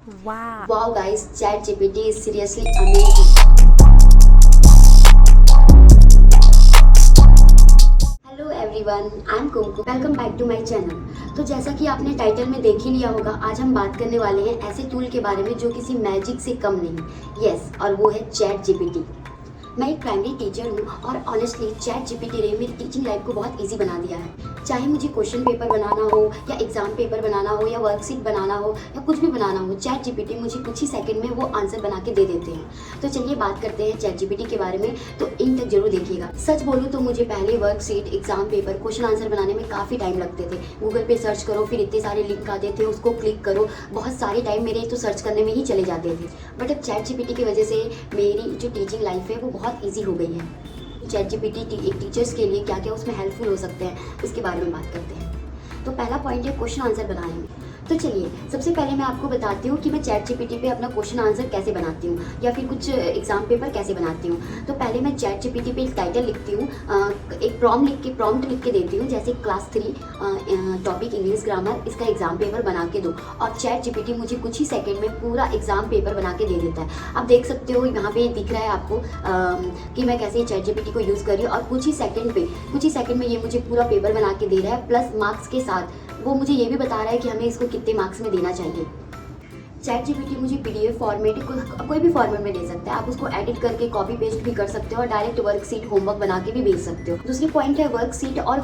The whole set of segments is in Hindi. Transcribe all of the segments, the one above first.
Wow. Wow guys, ChatGPT is seriously amazing. Hello everyone, I am Kumkum. Welcome back to my channel. तो जैसा कि आपने टाइटल में देख ही लिया होगा, आज हम बात करने वाले हैं ऐसे टूल के बारे में जो किसी मैजिक से कम नहीं। यस, और वो है ChatGPT। मैं एक प्राइमरी टीचर हूँ और ऑनेस्टली ChatGPT ने मेरी टीचिंग लाइफ को बहुत इजी बना दिया है। चाहे मुझे क्वेश्चन पेपर बनाना हो या एग्जाम पेपर बनाना हो या वर्कशीट बनाना हो या कुछ भी बनाना हो, ChatGPT मुझे कुछ ही सेकंड में वो आंसर बना के दे देते हैं। तो चलिए बात करते हैं ChatGPT के बारे में, तो इन तक जरूर देखिएगा। सच बोलूँ तो मुझे पहले worksheet, exam paper, question answer बनाने में काफ़ी टाइम लगते थे। गूगल पे सर्च करो, फिर इतने सारे लिंक आते थे, उसको क्लिक करो, बहुत सारे टाइम मेरे तो सर्च करने में ही चले जाते थे। बट अब ChatGPT की वजह से मेरी जो टीचिंग लाइफ है वो बहुत ईजी हो गई है। ChatGPT एक टीचर्स के लिए क्या क्या उसमें हेल्पफुल हो सकते हैं, उसके बारे में बात करते हैं। तो पहला पॉइंट है क्वेश्चन आंसर बनाने में। तो चलिए सबसे पहले मैं आपको बताती हूँ कि मैं ChatGPT पे अपना क्वेश्चन आंसर कैसे बनाती हूँ या फिर कुछ एग्जाम पेपर कैसे बनाती हूँ। तो पहले मैं ChatGPT पे एक टाइटल लिखती हूँ, एक प्रॉम्प्ट लिख के देती हूँ, जैसे क्लास 3 टॉपिक इंग्लिश ग्रामर, इसका एग्जाम पेपर बना के दो, और ChatGPT मुझे कुछ ही सेकेंड में पूरा एग्जाम पेपर बना के दे देता है। आप देख सकते हो यहाँ पे दिख रहा है आपको कि मैं कैसे ChatGPT को यूज़ कर रही हूँ, और कुछ ही सेकंड में ये मुझे पूरा पेपर बना के दे रहा है, प्लस मार्क्स के साथ वो मुझे ये भी बता रहा है कि हमें इसको कितने मार्क्स में देना चाहिए। ChatGPT मुझे PDF फॉर्मेट कोई भी फॉर्मेट में दे सकता है। आप उसको एडिट करके कॉपी पेस्ट भी कर सकते हो और डायरेक्ट वर्कशीट, होमवर्क बना के भी भेज सकते हो। दूसरी पॉइंट है वर्कशीट और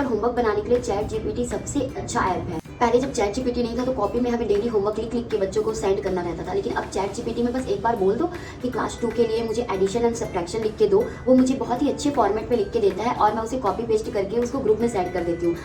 होमवर्क बनाने के लिए ChatGPT सबसे अच्छा ऐप है। पहले जब ChatGPT नहीं था तो कॉपी में हमें डेली होमवर्क लिख के बच्चों को सेंड करना रहता था, लेकिन अब ChatGPT में बस एक बार बोल दो कि क्लास 2 के लिए मुझे एडिशन एंड सब्ट्रैक्शन लिख के दो, वो मुझे बहुत ही अच्छे फॉर्मेट में लिख के देता है और मैं उसे कॉपी पेस्ट करके उसको ग्रुप में सेंड कर देती हूँ।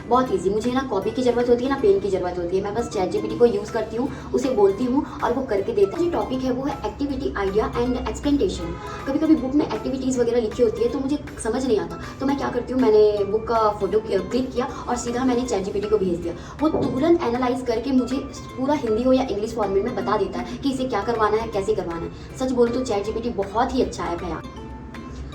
बहुत ईजी, मुझे ना कॉपी की जरूरत होती है ना पेन की जरूरत होती है। मैं बस ChatGPT को यूज़ करती हूँ, उसे बोलती हूँ और वो करके देता है। जो टॉपिक है वो है एक्टिविटी आइडिया एंड एक्सप्लेनेशन। कभी कभी बुक में एक्टिविटीज़ वगैरह लिखी होती है तो मुझे समझ नहीं आता, तो मैं क्या करती हूँ, मैंने बुक का फोटो क्लिक किया और सीधा मैंने ChatGPT को भेज दिया। वो तुरंत एनालाइज करके मुझे पूरा हिंदी हो या इंग्लिश फॉर्मेट में बता देता है कि इसे क्या करवाना है, कैसे करवाना है। सच बोलूं तो ChatGPT बहुत ही अच्छा ऐप है।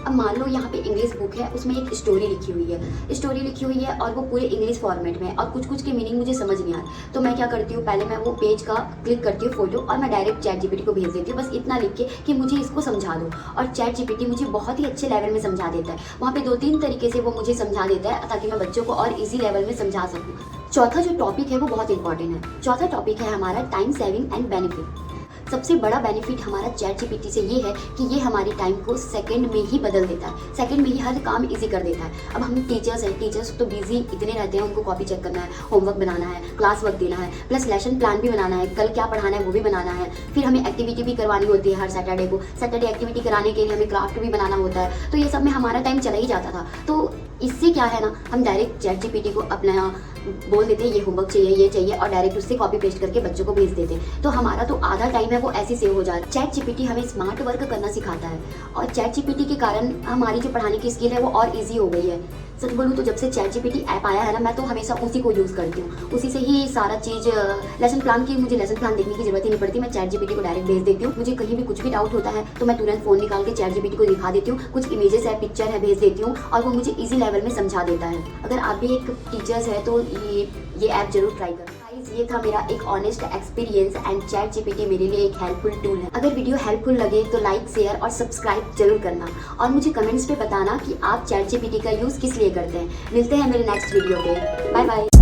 अब मान लो यहाँ पे इंग्लिश बुक है, उसमें एक स्टोरी लिखी हुई है और वो पूरे इंग्लिश फॉर्मेट में है और कुछ के मीनिंग मुझे समझ नहीं आ रहा, तो मैं क्या करती हूँ, पहले मैं वो पेज का क्लिक करती हूँ फोटो और मैं डायरेक्ट ChatGPT को भेज देती हूँ, बस इतना लिख के कि मुझे इसको समझा दो, और ChatGPT मुझे बहुत ही अच्छे लेवल में समझा देता है। वहाँ पे 2-3 तरीके से वो मुझे समझा देता है ताकि मैं बच्चों को और ईजी लेवल में समझा सकूँ। चौथा जो टॉपिक है वो बहुत इंपॉर्टेंट है। चौथा टॉपिक है हमारा टाइम सेविंग एंड बेनिफिट। सबसे बड़ा बेनिफिट हमारा ChatGPT से ये है कि ये हमारी टाइम को सेकंड में ही बदल देता है, सेकंड में ही हर काम इजी कर देता है। अब हम टीचर्स तो बिजी इतने रहते हैं, उनको कॉपी चेक करना है, होमवर्क बनाना है, क्लास वर्क देना है, प्लस लेसन प्लान भी बनाना है, कल क्या पढ़ाना है वो भी बनाना है, फिर हमें एक्टिविटी भी करवानी होती है हर सैटरडे एक्टिविटी कराने के लिए हमें क्राफ्ट भी बनाना होता है, तो ये सब में हमारा टाइम चला ही जाता था। तो इससे क्या है ना, हम डायरेक्ट ChatGPT को अपना बोल देते हैं ये होमवर्क चाहिए, ये चाहिए, और डायरेक्ट उससे कॉपी पेस्ट करके बच्चों को भेज देते हैं, तो हमारा तो आधा टाइम है वो ऐसे सेव हो जाता है। ChatGPT हमें स्मार्ट वर्क करना सिखाता है और ChatGPT के कारण हमारी जो पढ़ाने की स्किल है वो और ईजी हो गई है। सच बोलूँ तो जब से ChatGPT ऐप आया है ना, मैं तो हमेशा उसी को यूज़ करती हूँ, उसी से ही सारा चीज़, लेसन प्लान देखने की जरूरत ही नहीं पड़ती, मैं ChatGPT को डायरेक्ट भेज देती हूँ। मुझे कहीं भी कुछ भी डाउट होता है तो मैं तुरंत फ़ोन निकाल के ChatGPT को दिखा देती हूँ, कुछ इमेजेस है, पिक्चर है, भेज देती हूँ और वो मुझे ईजी लेवल में समझा देता है। अगर आप भी एक टीचर्स है तो ये ऐप जरूर ट्राई करें। ये था मेरा एक ऑनेस्ट एक्सपीरियंस एंड ChatGPT मेरे लिए एक हेल्पफुल टूल है। अगर वीडियो हेल्पफुल लगे तो लाइक, शेयर और सब्सक्राइब जरूर करना, और मुझे कमेंट्स पे बताना कि आप ChatGPT का यूज़ किस लिए करते हैं। मिलते हैं मेरे नेक्स्ट वीडियो पे। Bye bye.